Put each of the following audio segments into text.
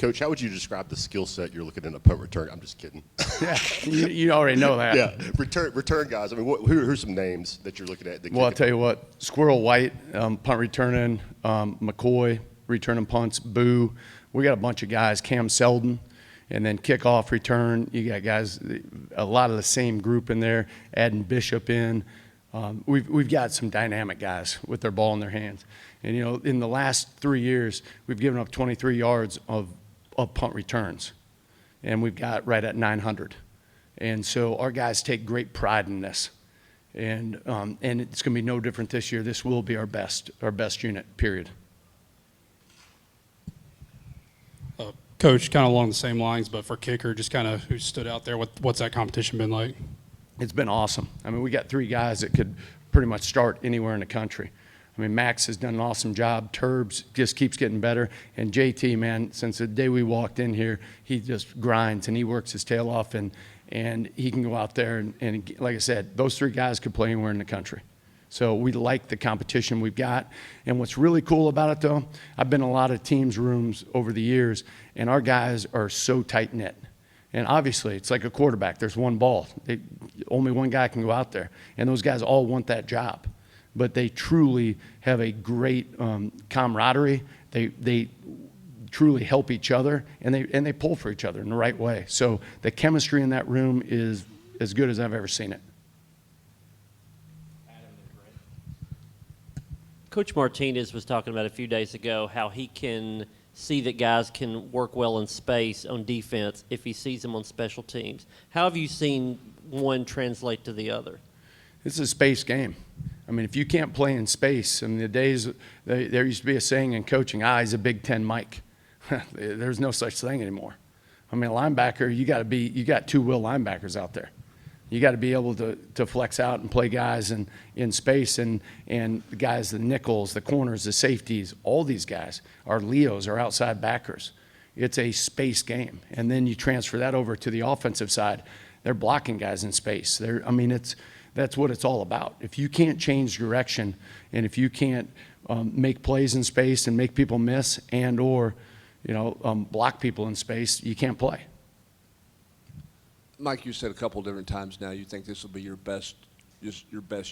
Coach, how would you describe the skill set you're looking at a punt return? I'm just kidding. Yeah, you already know that. Yeah, return guys. I mean, who's some names that you're looking at? Well, I'll tell you what, Squirrel White, punt returning, McCoy, returning punts, Boo. We got a bunch of guys, Cam Selden, and then kickoff return. You got guys, a lot of the same group in there, adding Bishop in. We've got some dynamic guys with their ball in their hands. And, in the last 3 years, we've given up 23 yards of punt returns. And we've got right at 900. And so our guys take great pride in this. And it's going to be no different this year. This will be our best unit, period. Coach, kind of along the same lines, but for kicker, just kind of who stood out there, what's that competition been like? It's been awesome. I mean, we got 3 guys that could pretty much start anywhere in the country. I mean, Max has done an awesome job. Turbs just keeps getting better. And JT, man, since the day we walked in here, he just grinds and he works his tail off, and he can go out there and like I said, those 3 guys could play anywhere in the country. So we like the competition we've got. And what's really cool about it, though, I've been in a lot of teams' rooms over the years, and our guys are so tight-knit. And obviously, it's like a quarterback. There's one ball. Only one guy can go out there. And those guys all want that job. But they truly have a great camaraderie. They truly help each other, and they pull for each other in the right way. So the chemistry in that room is as good as I've ever seen it. Coach Martinez was talking about a few days ago how he can see that guys can work well in space on defense if he sees them on special teams. How have you seen one translate to the other? It's a space game. I mean, if you can't play in space, I mean, there used to be a saying in coaching, he's a Big Ten Mike. There's no such thing anymore. I mean, a linebacker, you got 2 will linebackers out there. You got to be able to flex out and play guys in space, and the guys, the nickels, the corners, the safeties, all these guys are Leos, are outside backers. It's a space game. And then you transfer that over to the offensive side. They're blocking guys in space. That's what it's all about. If you can't change direction, and if you can't make plays in space and make people miss or block people in space, you can't play. Mike, you said a couple different times now you think this will be your best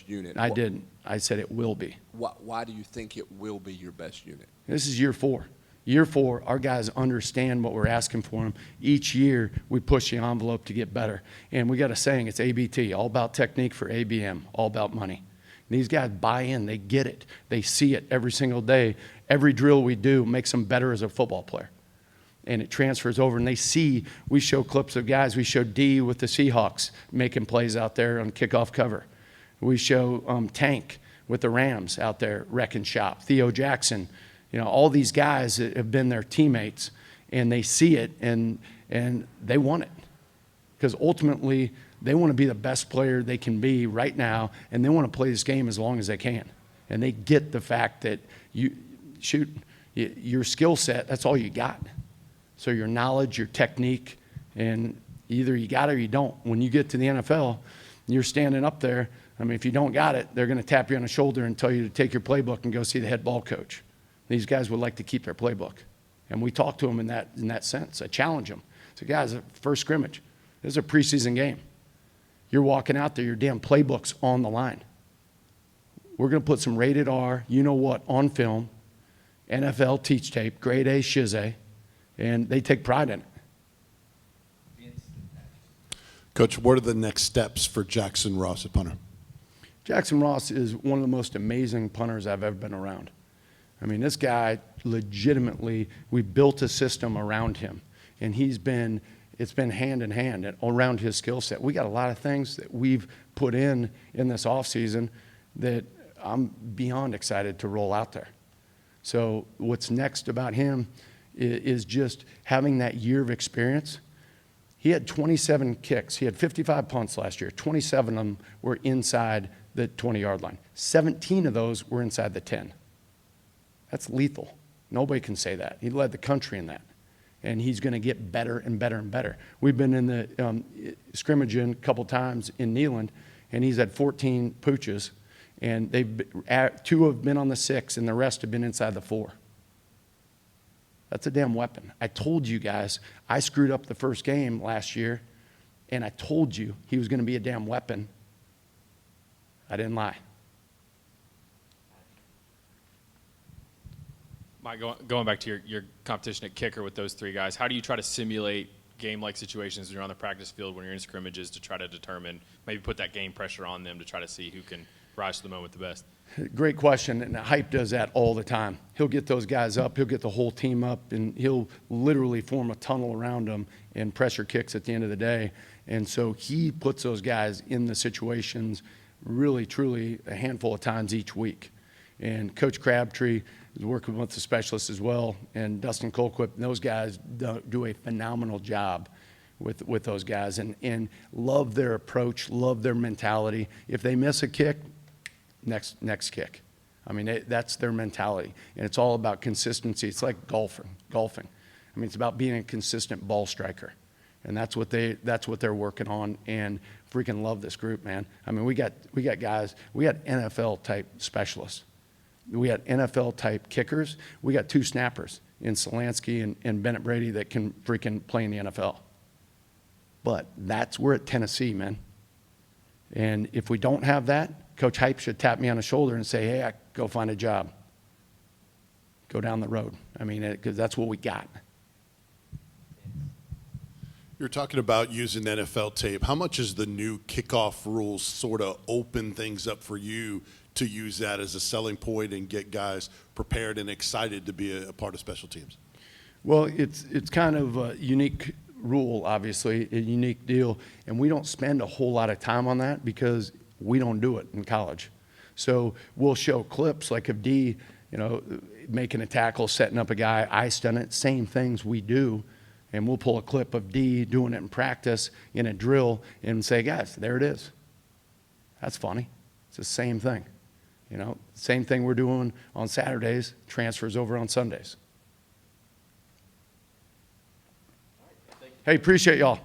unit. I didn't. I said it will be. Why do you think it will be your best unit? This is year 4. Year 4, our guys understand what we're asking for them. Each year, we push the envelope to get better. And we got a saying, it's ABT, all about technique for ABM, all about money. And these guys buy in. They get it. They see it every single day. Every drill we do makes them better as a football player. And it transfers over, and they see, we show clips of guys. We show D with the Seahawks making plays out there on kickoff cover. We show Tank with the Rams out there wrecking shop. Theo Jackson, all these guys that have been their teammates, and they see it, and they want it. Because ultimately, they want to be the best player they can be right now, and they want to play this game as long as they can. And they get the fact that your skill set, that's all you got. So your knowledge, your technique, and either you got it or you don't. When you get to the NFL, you're standing up there. I mean, if you don't got it, they're going to tap you on the shoulder and tell you to take your playbook and go see the head ball coach. These guys would like to keep their playbook. And we talk to them in that sense. I challenge them. So, guys, first scrimmage, this is a preseason game. You're walking out there, your damn playbook's on the line. We're going to put some rated R, on film, NFL teach tape, grade A shiz-A, and they take pride in it. Coach, what are the next steps for Jackson Ross at punter? Jackson Ross is one of the most amazing punters I've ever been around. I mean, this guy legitimately, we built a system around him, and it's been hand in hand around his skill set. We got a lot of things that we've put in this offseason that I'm beyond excited to roll out there. So what's next about him is just having that year of experience. He had 27 kicks. He had 55 punts last year. 27 of them were inside the 20-yard line. 17 of those were inside the 10. That's lethal. Nobody can say that. He led the country in that. And he's going to get better and better and better. We've been in the scrimmaging a couple times in Neyland, and he's had 14 pooches. And 2 have been on the 6, and the rest have been inside the 4. That's a damn weapon. I told you guys, I screwed up the first game last year, and I told you he was going to be a damn weapon. I didn't lie. Mike, going back to your competition at kicker with those three guys, how do you try to simulate game-like situations when you're on the practice field, when you're in scrimmages, to try to determine, maybe put that game pressure on them to try to see who can rise to the moment the best? Great question, and Hype does that all the time. He'll get those guys up, he'll get the whole team up, and he'll literally form a tunnel around them and pressure kicks at the end of the day. And so he puts those guys in the situations really, truly a handful of times each week. And Coach Crabtree is working with the specialists as well, and Dustin Colquitt, and those guys do a phenomenal job with those guys, and love their approach, love their mentality. If they miss a kick, next kick. I mean, that's their mentality, and it's all about consistency. It's like golfing. I mean, it's about being a consistent ball striker, and that's what they're working on. And freaking love this group, man. I mean, we got guys, we got NFL type specialists, we got NFL type kickers, we got 2 snappers in Solansky and Bennett Brady that can freaking play in the NFL. But we're at Tennessee, man. And if we don't have that, Coach Hype should tap me on the shoulder and say, hey, go find a job. Go down the road. I mean, because that's what we got. You're talking about using NFL tape. How much is the new kickoff rules sort of open things up for you to use that as a selling point and get guys prepared and excited to be a part of special teams? Well, it's kind of a unique rule, obviously, a unique deal, and we don't spend a whole lot of time on that because we don't do it in college. So we'll show clips like of D, making a tackle, setting up a guy, ice done it, same things we do, and we'll pull a clip of D doing it in practice in a drill and say, guys, there it is. That's funny. It's the same thing. Same thing we're doing on Saturdays, transfers over on Sundays. Hey, appreciate y'all.